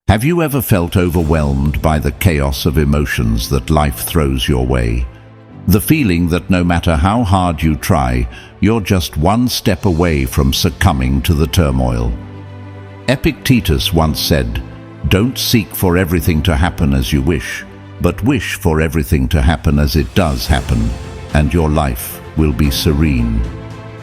Have you ever felt overwhelmed by the chaos of emotions that life throws your way? The feeling that no matter how hard you try, you're just one step away from succumbing to the turmoil. Epictetus once said, "Don't seek for everything to happen as you wish, but wish for everything to happen as it does happen, and your life will be serene."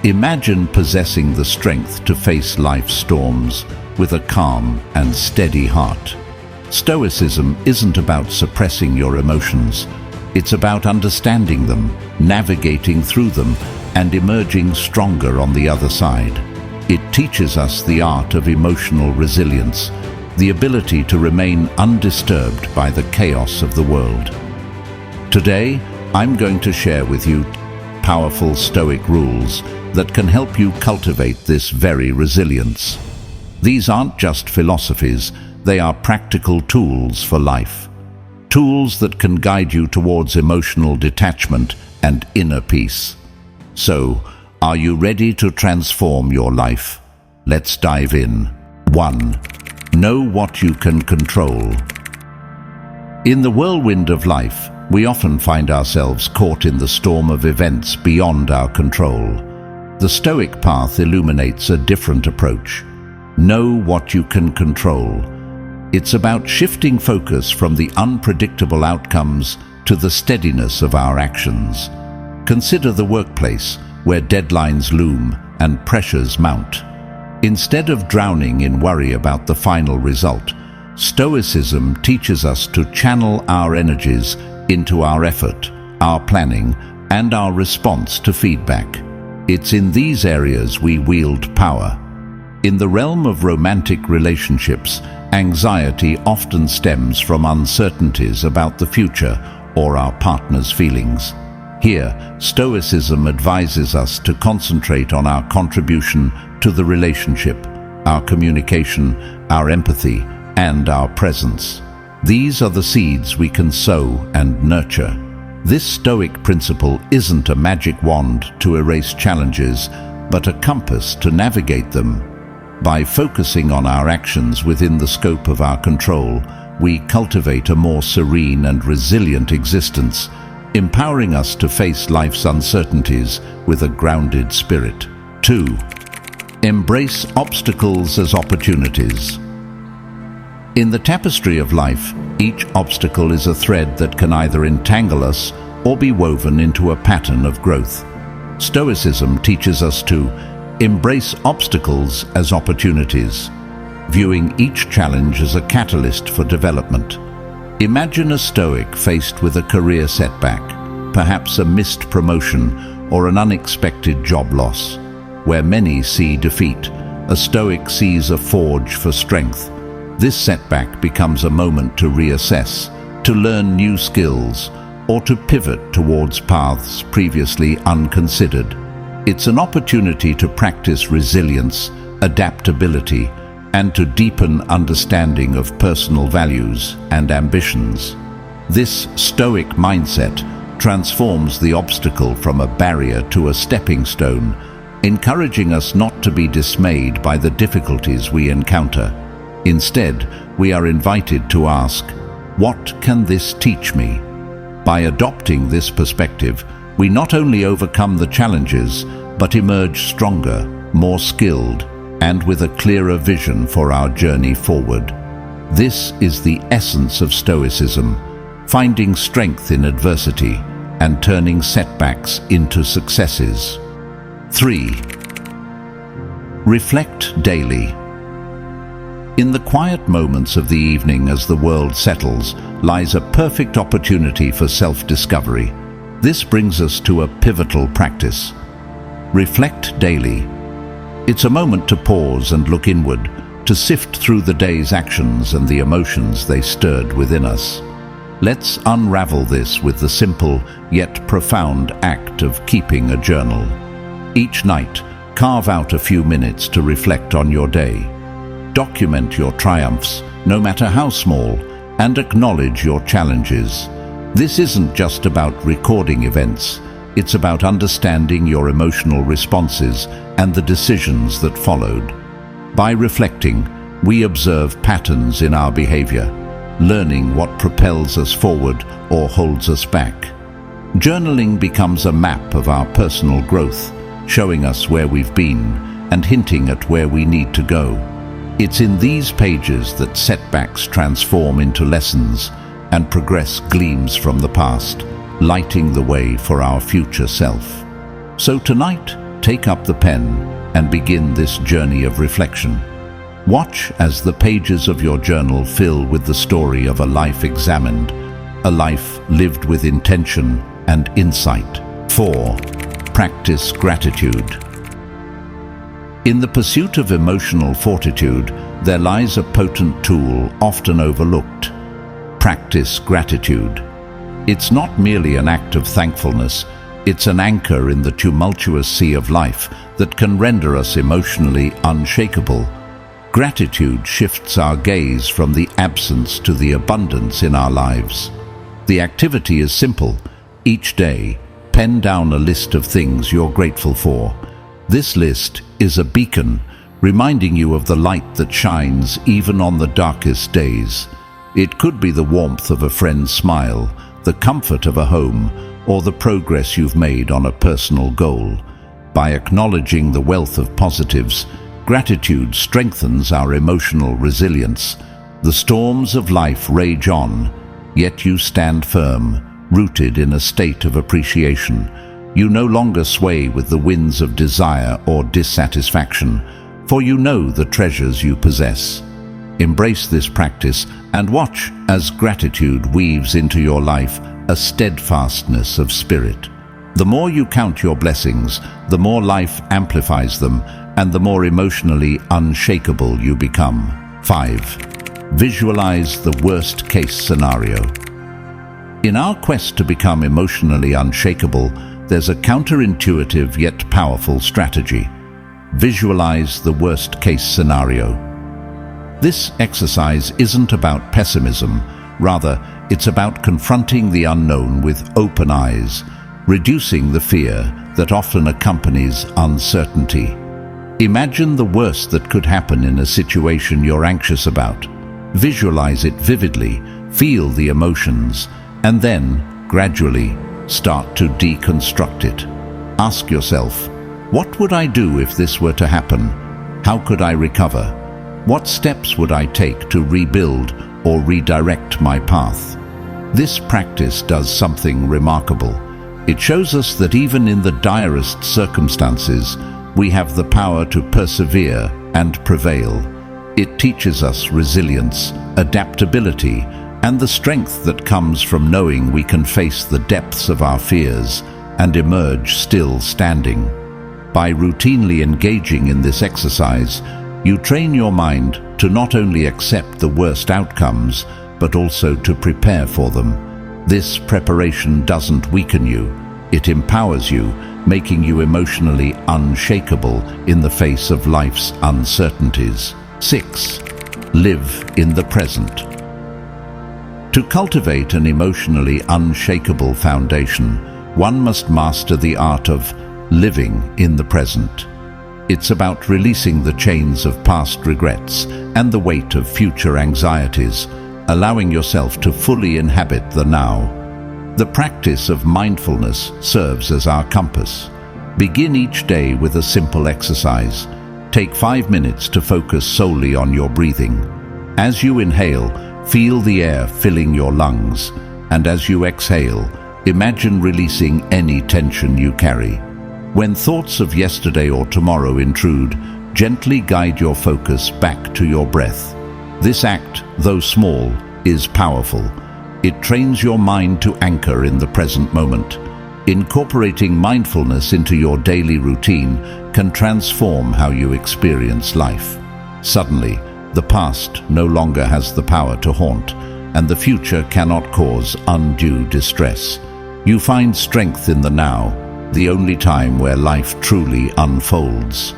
Imagine possessing the strength to face life's storms with a calm and steady heart. Stoicism isn't about suppressing your emotions. It's about understanding them, navigating through them, and emerging stronger on the other side. It teaches us the art of emotional resilience, the ability to remain undisturbed by the chaos of the world. Today, I'm going to share with you powerful Stoic rules that can help you cultivate this very resilience. These aren't just philosophies, they are practical tools for life. Tools that can guide you towards emotional detachment and inner peace. So, are you ready to transform your life? Let's dive in. 1. Know what you can control. In the whirlwind of life, we often find ourselves caught in the storm of events beyond our control. The Stoic path illuminates a different approach. Know what you can control. It's about shifting focus from the unpredictable outcomes to the steadiness of our actions. Consider the workplace, where deadlines loom and pressures mount. Instead of drowning in worry about the final result, Stoicism teaches us to channel our energies into our effort, our planning, and our response to feedback. It's in these areas we wield power. In the realm of romantic relationships, anxiety often stems from uncertainties about the future or our partner's feelings. Here, Stoicism advises us to concentrate on our contribution to the relationship, our communication, our empathy, and our presence. These are the seeds we can sow and nurture. This Stoic principle isn't a magic wand to erase challenges, but a compass to navigate them. By focusing on our actions within the scope of our control, we cultivate a more serene and resilient existence, empowering us to face life's uncertainties with a grounded spirit. 2. Embrace obstacles as opportunities. In the tapestry of life, each obstacle is a thread that can either entangle us or be woven into a pattern of growth. Stoicism teaches us to embrace obstacles as opportunities, viewing each challenge as a catalyst for development. Imagine a Stoic faced with a career setback, perhaps a missed promotion or an unexpected job loss. Where many see defeat, a Stoic sees a forge for strength. This setback becomes a moment to reassess, to learn new skills, or to pivot towards paths previously unconsidered. It's an opportunity to practice resilience, adaptability, and to deepen understanding of personal values and ambitions. This Stoic mindset transforms the obstacle from a barrier to a stepping stone, encouraging us not to be dismayed by the difficulties we encounter. Instead, we are invited to ask, "What can this teach me?" By adopting this perspective, we not only overcome the challenges, but emerge stronger, more skilled, and with a clearer vision for our journey forward. This is the essence of Stoicism, finding strength in adversity and turning setbacks into successes. 3. Reflect daily. In the quiet moments of the evening as the world settles, lies a perfect opportunity for self-discovery. This brings us to a pivotal practice. Reflect daily. It's a moment to pause and look inward, to sift through the day's actions and the emotions they stirred within us. Let's unravel this with the simple yet profound act of keeping a journal. Each night, carve out a few minutes to reflect on your day. Document your triumphs, no matter how small, and acknowledge your challenges. This isn't just about recording events, it's about understanding your emotional responses and the decisions that followed. By reflecting, we observe patterns in our behavior, learning what propels us forward or holds us back. Journaling becomes a map of our personal growth, showing us where we've been and hinting at where we need to go. It's in these pages that setbacks transform into lessons and progress gleams from the past, lighting the way for our future self. So tonight, take up the pen and begin this journey of reflection. Watch as the pages of your journal fill with the story of a life examined, a life lived with intention and insight. 4. Practice gratitude. In the pursuit of emotional fortitude, there lies a potent tool often overlooked. Practice gratitude. It's not merely an act of thankfulness, it's an anchor in the tumultuous sea of life that can render us emotionally unshakable. Gratitude shifts our gaze from the absence to the abundance in our lives. The activity is simple. Each day, pen down a list of things you're grateful for. This list is a beacon, reminding you of the light that shines even on the darkest days. It could be the warmth of a friend's smile, the comfort of a home, or the progress you've made on a personal goal. By acknowledging the wealth of positives, gratitude strengthens our emotional resilience. The storms of life rage on, yet you stand firm, rooted in a state of appreciation. You no longer sway with the winds of desire or dissatisfaction, for you know the treasures you possess. Embrace this practice and watch as gratitude weaves into your life a steadfastness of spirit. The more you count your blessings, the more life amplifies them, and the more emotionally unshakable you become. 5. Visualize the worst-case scenario. In our quest to become emotionally unshakable, there's a counterintuitive yet powerful strategy. Visualize the worst-case scenario. This exercise isn't about pessimism. Rather, it's about confronting the unknown with open eyes, reducing the fear that often accompanies uncertainty. Imagine the worst that could happen in a situation you're anxious about. Visualize it vividly, feel the emotions, and then, gradually, start to deconstruct it. Ask yourself, what would I do if this were to happen? How could I recover? What steps would I take to rebuild or redirect my path? This practice does something remarkable. It shows us that even in the direst circumstances, we have the power to persevere and prevail. It teaches us resilience, adaptability, and the strength that comes from knowing we can face the depths of our fears and emerge still standing. By routinely engaging in this exercise, you train your mind to not only accept the worst outcomes, but also to prepare for them. This preparation doesn't weaken you, it empowers you, making you emotionally unshakable in the face of life's uncertainties. 6. Live in the present. To cultivate an emotionally unshakable foundation, one must master the art of living in the present. It's about releasing the chains of past regrets and the weight of future anxieties, allowing yourself to fully inhabit the now. The practice of mindfulness serves as our compass. Begin each day with a simple exercise. Take 5 minutes to focus solely on your breathing. As you inhale, feel the air filling your lungs, and as you exhale, imagine releasing any tension you carry. When thoughts of yesterday or tomorrow intrude, gently guide your focus back to your breath. This act, though small, is powerful. It trains your mind to anchor in the present moment. Incorporating mindfulness into your daily routine can transform how you experience life. Suddenly, the past no longer has the power to haunt, and the future cannot cause undue distress. You find strength in the now, the only time where life truly unfolds.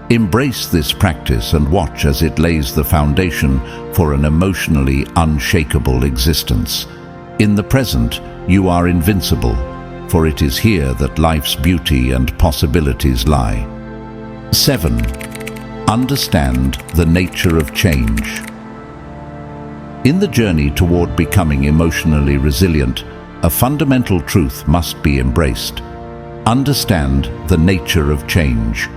Embrace this practice and watch as it lays the foundation for an emotionally unshakable existence. In the present, you are invincible, for it is here that life's beauty and possibilities lie. 7. Understand the nature of change. In the journey toward becoming emotionally resilient, a fundamental truth must be embraced. Understand the nature of change.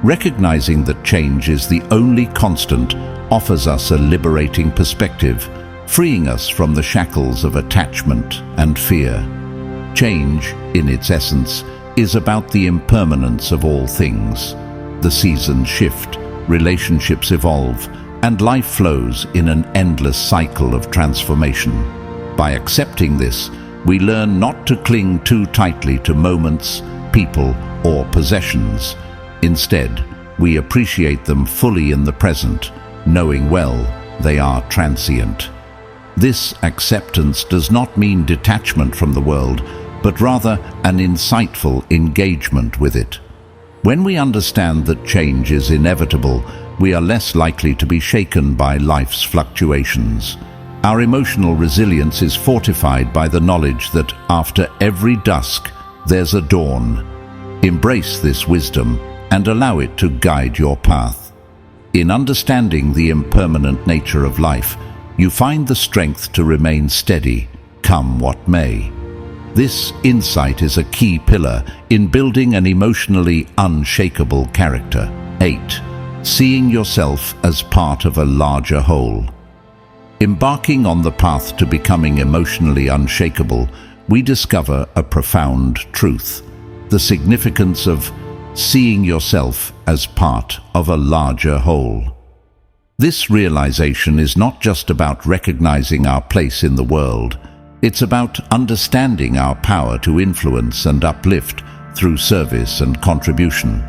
Recognizing that change is the only constant offers us a liberating perspective, freeing us from the shackles of attachment and fear. Change, in its essence, is about the impermanence of all things. The seasons shift, relationships evolve, and life flows in an endless cycle of transformation. By accepting this, we learn not to cling too tightly to moments, people, or possessions. Instead, we appreciate them fully in the present, knowing well they are transient. This acceptance does not mean detachment from the world, but rather an insightful engagement with it. When we understand that change is inevitable, we are less likely to be shaken by life's fluctuations. Our emotional resilience is fortified by the knowledge that after every dusk, there's a dawn. Embrace this wisdom and allow it to guide your path. In understanding the impermanent nature of life, you find the strength to remain steady, come what may. This insight is a key pillar in building an emotionally unshakable character. 8. Seeing yourself as part of a larger whole. Embarking on the path to becoming emotionally unshakable, we discover a profound truth: the significance of seeing yourself as part of a larger whole. This realization is not just about recognizing our place in the world, it's about understanding our power to influence and uplift through service and contribution.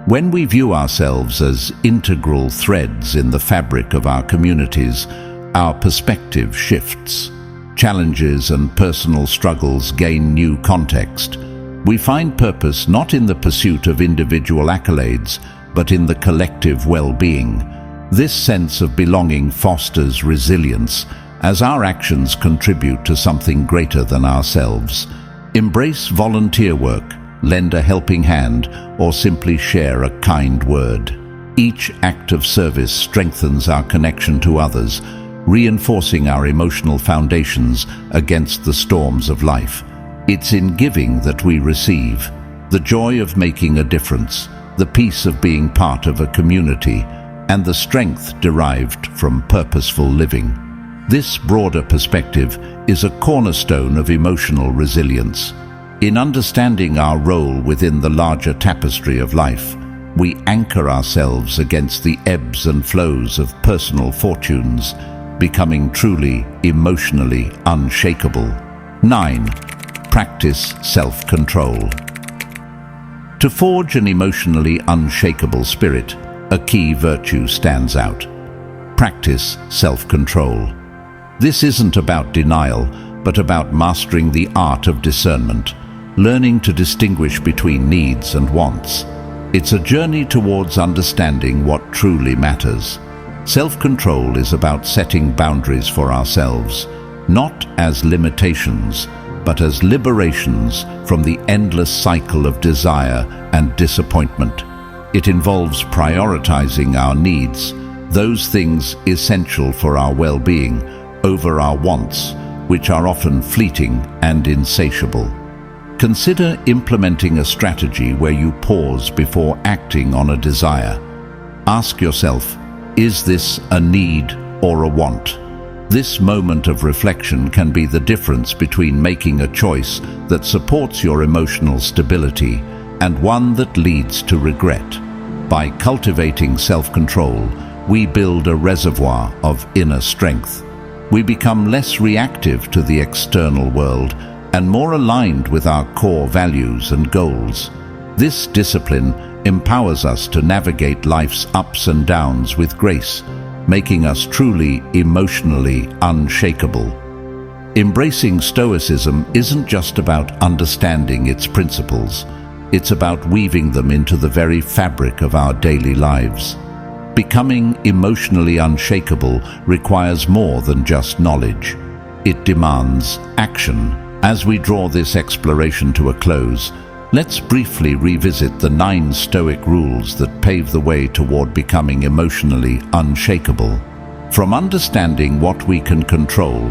When we view ourselves as integral threads in the fabric of our communities, our perspective shifts. Challenges and personal struggles gain new context. We find purpose not in the pursuit of individual accolades, but in the collective well-being. This sense of belonging fosters resilience, as our actions contribute to something greater than ourselves. Embrace volunteer work, lend a helping hand, or simply share a kind word. Each act of service strengthens our connection to others, reinforcing our emotional foundations against the storms of life. It's in giving that we receive the joy of making a difference, the peace of being part of a community, and the strength derived from purposeful living. This broader perspective is a cornerstone of emotional resilience. In understanding our role within the larger tapestry of life, we anchor ourselves against the ebbs and flows of personal fortunes, becoming truly emotionally unshakable. 9. Practice self-control. To forge an emotionally unshakable spirit, a key virtue stands out: practice self-control. This isn't about denial, but about mastering the art of discernment, learning to distinguish between needs and wants. It's a journey towards understanding what truly matters. Self-control is about setting boundaries for ourselves, not as limitations, but as liberations from the endless cycle of desire and disappointment. It involves prioritizing our needs, those things essential for our well-being, over our wants, which are often fleeting and insatiable. Consider implementing a strategy where you pause before acting on a desire. Ask yourself, is this a need or a want? This moment of reflection can be the difference between making a choice that supports your emotional stability and one that leads to regret. By cultivating self-control, we build a reservoir of inner strength. We become less reactive to the external world and more aligned with our core values and goals. This discipline empowers us to navigate life's ups and downs with grace, making us truly emotionally unshakable. Embracing Stoicism isn't just about understanding its principles. It's about weaving them into the very fabric of our daily lives. Becoming emotionally unshakable requires more than just knowledge. It demands action. As we draw this exploration to a close, Let's briefly revisit the 9 Stoic rules that pave the way toward becoming emotionally unshakable. From understanding what we can control,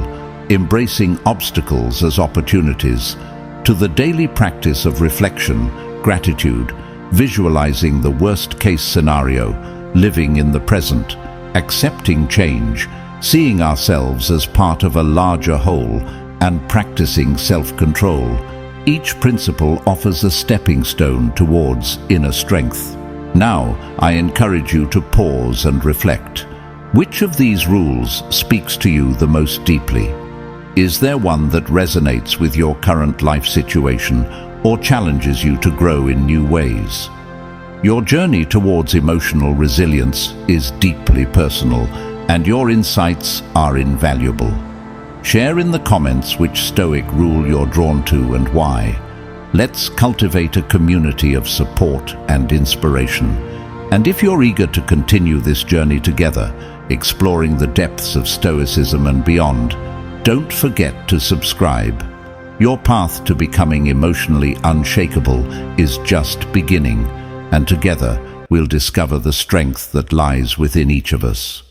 embracing obstacles as opportunities, to the daily practice of reflection, gratitude, visualizing the worst-case scenario, living in the present, accepting change, seeing ourselves as part of a larger whole, and practicing self-control, each principle offers a stepping stone towards inner strength. Now, I encourage you to pause and reflect. Which of these rules speaks to you the most deeply? Is there one that resonates with your current life situation or challenges you to grow in new ways? Your journey towards emotional resilience is deeply personal, and your insights are invaluable. Share in the comments which Stoic rule you're drawn to and why. Let's cultivate a community of support and inspiration. And if you're eager to continue this journey together, exploring the depths of Stoicism and beyond, don't forget to subscribe. Your path to becoming emotionally unshakable is just beginning, and together we'll discover the strength that lies within each of us.